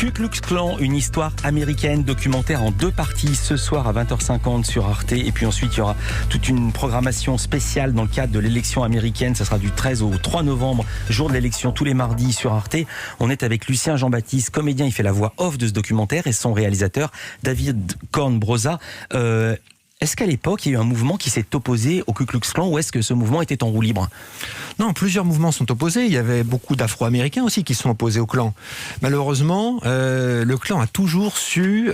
Ku Klux Klan, une histoire américaine, documentaire en 2 parties ce soir à 20h50 sur Arte. Et puis ensuite, il y aura toute une programmation spéciale dans le cadre de l'élection américaine. Ça sera du 13 au 3 novembre, jour de l'élection, tous les mardis sur Arte. On est avec Lucien Jean-Baptiste, comédien, il fait la voix off de ce documentaire, et son réalisateur, David Corn-Broza. Est-ce qu'à l'époque, il y a eu un mouvement qui s'est opposé au Ku Klux Klan, ou est-ce que ce mouvement était en roue libre ? Non, plusieurs mouvements sont opposés. Il y avait beaucoup d'Afro-Américains aussi qui sont opposés au clan. Malheureusement, le clan a toujours su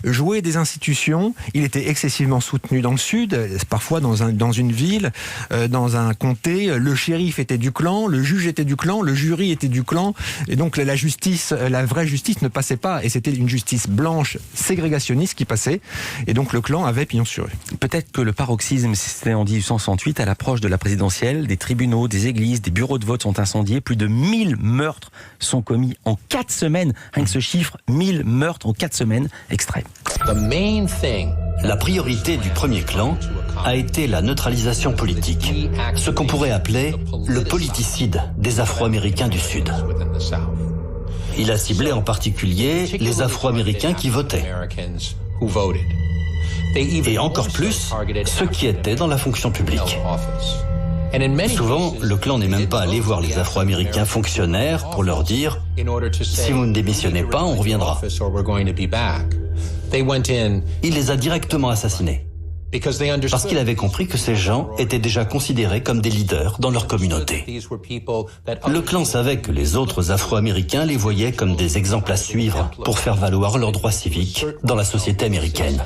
jouer des institutions. Il était excessivement soutenu dans le Sud, parfois dans une ville, dans un comté. Le shérif était du clan, le juge était du clan, le jury était du clan. Et donc la justice, la vraie justice ne passait pas. Et c'était une justice blanche, ségrégationniste qui passait. Et donc le clan avait pignon sur rue. Peut-être que le paroxysme, c'était en 1868, à l'approche de la présidentielle, des tribunaux, des églises, des bureaux de vote sont incendiés. Plus de 1000 meurtres sont commis en 4 semaines. Rien que ce chiffre, 1000 meurtres en 4 semaines. Extrait. La priorité du premier clan a été la neutralisation politique, ce qu'on pourrait appeler le politicide des Afro-Américains du Sud. Il a ciblé en particulier les Afro-Américains qui votaient. Et encore plus, ceux qui étaient dans la fonction publique. Souvent, le clan n'est même pas allé voir les Afro-Américains fonctionnaires pour leur dire « Si vous ne démissionnez pas, on reviendra ». Il les a directement assassinés. Parce qu'il avait compris que ces gens étaient déjà considérés comme des leaders dans leur communauté. Le clan savait que les autres Afro-Américains les voyaient comme des exemples à suivre pour faire valoir leurs droits civiques dans la société américaine.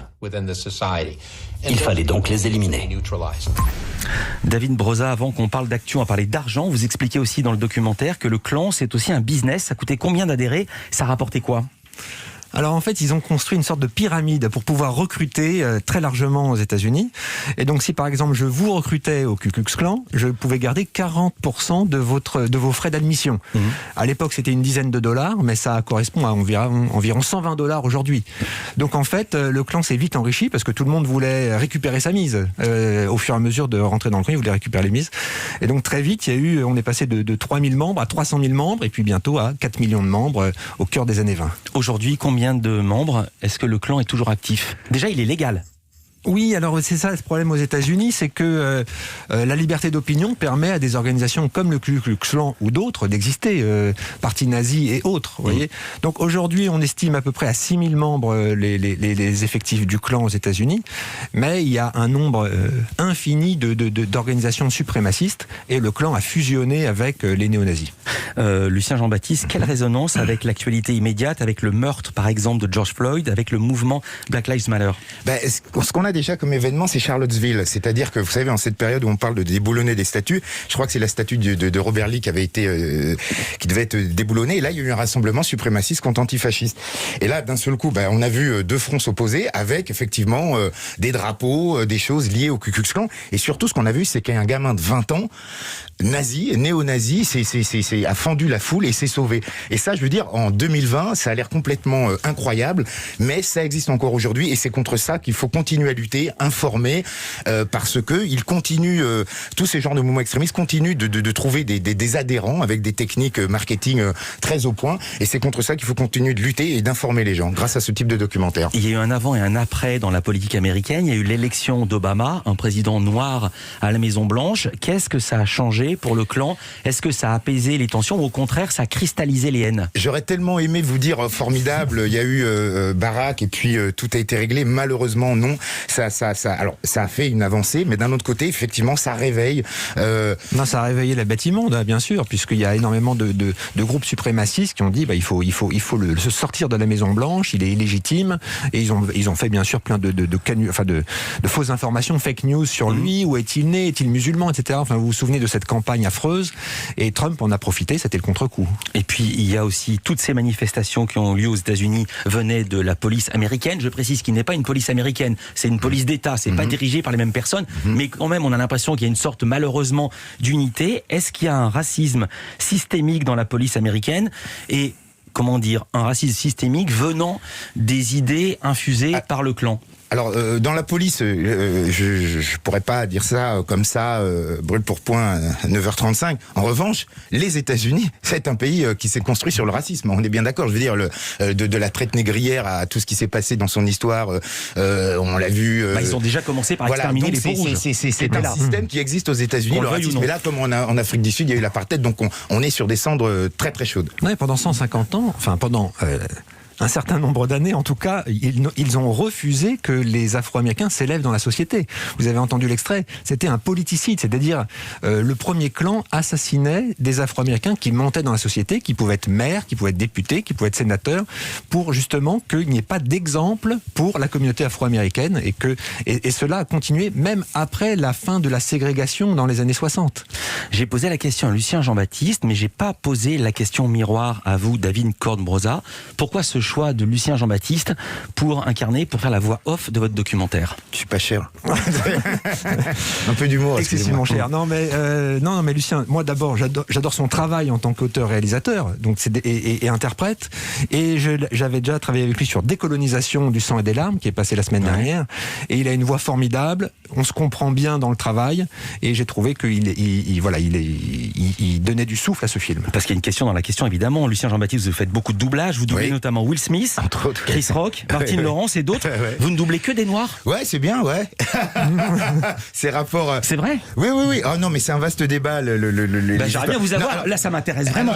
Il fallait donc les éliminer. David Broza, avant qu'on parle d'actu, on va parler d'argent. Vous expliquez aussi dans le documentaire que le clan, c'est aussi un business. Ça coûtait combien d'adhérer ? Ça rapportait quoi ? Alors en fait, ils ont construit une sorte de pyramide pour pouvoir recruter très largement aux États-Unis. Et donc si par exemple je vous recrutais au Ku Klux Klan, je pouvais garder 40% de vos frais d'admission. À l'époque, c'était une dizaine de dollars, mais ça correspond à environ 120 dollars aujourd'hui. Donc en fait, le clan s'est vite enrichi parce que tout le monde voulait récupérer sa mise. Au fur et à mesure de rentrer dans le clan, ils voulaient récupérer les mises. Et donc très vite, on est passé de 3000 membres à 300 000 membres et puis bientôt à 4 millions de membres au cœur des années 20. Aujourd'hui, combien de membres? Est-ce que le clan est toujours actif? Déjà, il est légal. Oui, alors c'est ça le problème aux États-Unis, c'est que la liberté d'opinion permet à des organisations comme le Ku Klux Klan ou d'autres d'exister, parti nazi et autres. Vous voyez. Donc aujourd'hui, on estime à peu près à 6000 membres les effectifs du clan aux États-Unis, mais il y a un nombre infini d'organisations suprémacistes et le clan a fusionné avec les néo-nazis. Lucien Jean-Baptiste, quelle résonance avec l'actualité immédiate, avec le meurtre par exemple de George Floyd, avec le mouvement Black Lives Matter? Ce qu'on a déjà comme événement, c'est Charlottesville. C'est-à-dire que, vous savez, en cette période où on parle de déboulonner des statues, je crois que c'est la statue de Robert Lee qui devait être déboulonnée. Et là, il y a eu un rassemblement suprémaciste contre antifasciste. Et là, d'un seul coup, on a vu 2 fronts s'opposer avec, effectivement, des drapeaux, des choses liées au Ku Klux Klan. Et surtout, ce qu'on a vu, c'est qu'un gamin de 20 ans, nazi, néo-nazi, a fendu la foule et s'est sauvé. Et ça, je veux dire, en 2020, ça a l'air complètement incroyable, mais ça existe encore aujourd'hui et c'est contre ça qu'il faut continuer à lutter, informer, parce que il continue, tous ces genres de mouvements extrémistes continuent de trouver des adhérents avec des techniques marketing très au point, et c'est contre ça qu'il faut continuer de lutter et d'informer les gens grâce à ce type de documentaire. Il y a eu un avant et un après dans la politique américaine. Il y a eu l'élection d'Obama, un président noir à la Maison-Blanche. Qu'est-ce que ça a changé pour le clan? Est-ce que ça a apaisé les tensions ou au contraire ça a cristallisé les haines? J'aurais tellement aimé vous dire formidable, il y a eu Barack et puis tout a été réglé. Malheureusement non. Alors ça a fait une avancée, mais d'un autre côté effectivement ça réveille. Non, ça a réveillé la bête immonde, bien sûr, puisqu'il y a énormément de groupes suprémacistes qui ont dit il faut se sortir de la Maison Blanche, il est illégitime, et ils ont fait bien sûr plein de fausses informations, fake news sur lui. Où est-il né? Est-il musulman, etc. Enfin, vous vous souvenez de cette campagne affreuse, et Trump en a profité, c'était le contre-coup. Et puis il y a aussi toutes ces manifestations qui ont lieu aux États-Unis venaient de la police américaine. Je précise qu'il n'est pas une police américaine, c'est une police d'État, c'est pas dirigé par les mêmes personnes, mais quand même on a l'impression qu'il y a une sorte malheureusement d'unité. Est-ce qu'il y a un racisme systémique dans la police américaine et un racisme systémique venant des idées infusées par le clan? Alors, dans la police, je pourrais pas dire ça comme ça, brûle pour point, à 9h35. En revanche, les États-Unis, c'est un pays qui s'est construit sur le racisme. On est bien d'accord. Je veux dire, de la traite négrière à tout ce qui s'est passé dans son histoire, on l'a vu. Ils ont déjà commencé par exterminer les peaux rouges. C'est un système qui existe aux États-Unis, le racisme. Mais là, comme en Afrique du Sud, il y a eu l'apartheid, donc on est sur des cendres très très chaudes. Ouais, pendant 150 ans, enfin pendant un certain nombre d'années, en tout cas, ils ont refusé que les Afro-Américains s'élèvent dans la société. Vous avez entendu l'extrait, c'était un politicide, c'est-à-dire le premier clan assassinait des Afro-Américains qui montaient dans la société, qui pouvaient être maires, qui pouvaient être députés, qui pouvaient être sénateurs, pour justement qu'il n'y ait pas d'exemple pour la communauté afro-américaine et cela a continué même après la fin de la ségrégation dans les années 60. J'ai posé la question à Lucien Jean-Baptiste, mais j'ai pas posé la question miroir à vous, David Cornbrosa. Pourquoi ce choix de Lucien Jean-Baptiste pour faire la voix off de votre documentaire? Je suis pas cher. Un peu d'humour. Excessivement cher. Non mais Lucien, moi d'abord, j'adore son travail en tant qu'auteur-réalisateur, donc et interprète. Et j'avais déjà travaillé avec lui sur Décolonisation du sang et des larmes, qui est passé la semaine dernière. Et il a une voix formidable. On se comprend bien dans le travail. Et j'ai trouvé qu'il donnait du souffle à ce film. Parce qu'il y a une question dans la question, évidemment. Lucien Jean-Baptiste, vous faites beaucoup de doublage. Vous doublez notamment Will Smith, entre autres, Chris Rock, Martin Lawrence et d'autres. Ouais. Vous ne doublez que des Noirs? Ouais, c'est bien, ouais. Ces rapports. C'est vrai? Oui. Oh non, mais c'est un vaste débat. J'aimerais bien vous avoir. Là, ça m'intéresse vraiment.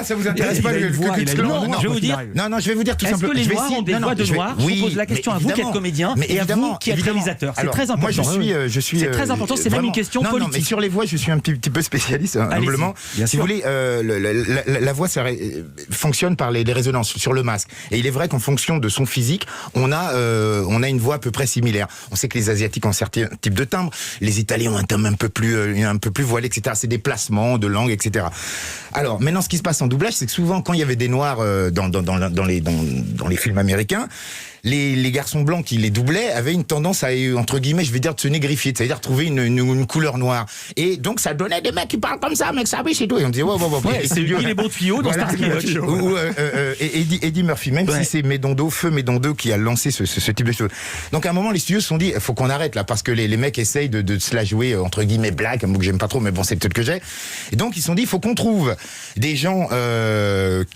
Ça vous intéresse pas le Ku Klux Klan? Non, je vais vous dire. Non, je vais vous dire tout simplement. Est-ce que les Noirs ont des voix de Noirs? Je vous pose la question à vous qui êtes comédien et à vous qui êtes réalisateur. C'est très important. Moi, je suis. C'est très important. C'est même une question politique. Non, mais sur les voix, je suis un petit peu spécialiste, humblement. Si vous voulez, la voix, ça fonctionne par les résonances sur le masque. Et il est vrai qu'en fonction de son physique, on a une voix à peu près similaire. On sait que les Asiatiques ont certains types de timbres, les Italiens ont un timbre un peu plus voilé, etc. C'est des placements de langue, etc. Alors maintenant, ce qui se passe en doublage, c'est que souvent, quand il y avait des Noirs dans les films américains, les garçons blancs qui les doublaient avaient une tendance à, entre guillemets, je vais dire, de se négrifier, c'est-à-dire trouver une couleur noire. Et donc, ça donnait des mecs qui parlent comme ça, mec, ça oui, c'est tout. Et on disait, ouais. C'est lui les bons tuyaux dans Starsky et Hutch. Ou Eddie Murphy, même si c'est Feu Médondo qui a lancé ce type de choses. Donc, à un moment, les studios se sont dit, il faut qu'on arrête là, parce que les mecs essayent de se la jouer, entre guillemets, black, un mot que j'aime pas trop, mais bon, c'est peut-être que j'ai. Et donc, ils se sont dit, il faut qu'on trouve des gens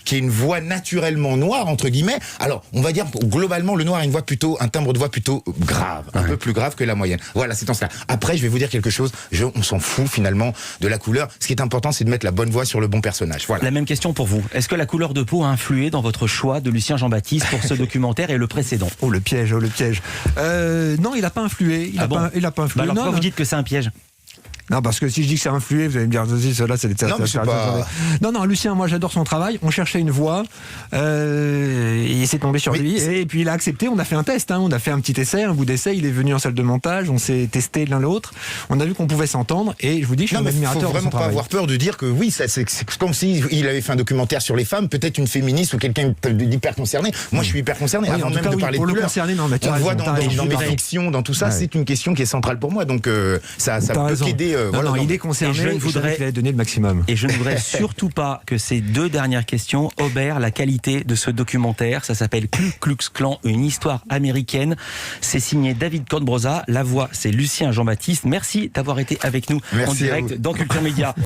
qui aient une voix naturellement noire, entre guillemets. Alors, on va dire, globalement, le noir a un timbre de voix plutôt grave, un peu plus grave que la moyenne. Voilà, c'est en cela. Après, je vais vous dire quelque chose, on s'en fout finalement de la couleur. Ce qui est important, c'est de mettre la bonne voix sur le bon personnage. Voilà. La même question pour vous. Est-ce que la couleur de peau a influé dans votre choix de Lucien Jean-Baptiste pour ce documentaire et le précédent? Oh le piège. Non, il n'a pas influé. Il a pas influé. Alors pourquoi vous dites que c'est un piège? Non, parce que si je dis que c'est influé, vous allez me dire, cela, c'est des... Non, Lucien, moi, j'adore son travail. On cherchait une voix, et c'est tombé sur lui. Et puis, il a accepté. On a fait un test, on a fait un petit essai, un bout d'essai. Il est venu en salle de montage. On s'est testé l'un l'autre. On a vu qu'on pouvait s'entendre. Et je vous dis, je suis un admirateur de son travail. Il faut vraiment pas avoir peur de dire que oui, c'est comme s'il avait fait un documentaire sur les femmes, peut-être une féministe ou quelqu'un d'hyper concerné. Moi, je suis hyper concerné. Avant même de parler de couleur. On voit dans mes fictions, dans tout ça, c'est une question qui est centrale pour moi. Donc, ça peut aider. Il est concerné, je voudrais donner le maximum. Et je ne voudrais surtout pas que ces deux dernières questions obèrent la qualité de ce documentaire. Ça s'appelle Ku Klux Klan, une histoire américaine. C'est signé David Cornbrosa. La voix, c'est Lucien Jean-Baptiste. Merci d'avoir été avec nous en direct dans Culture Média.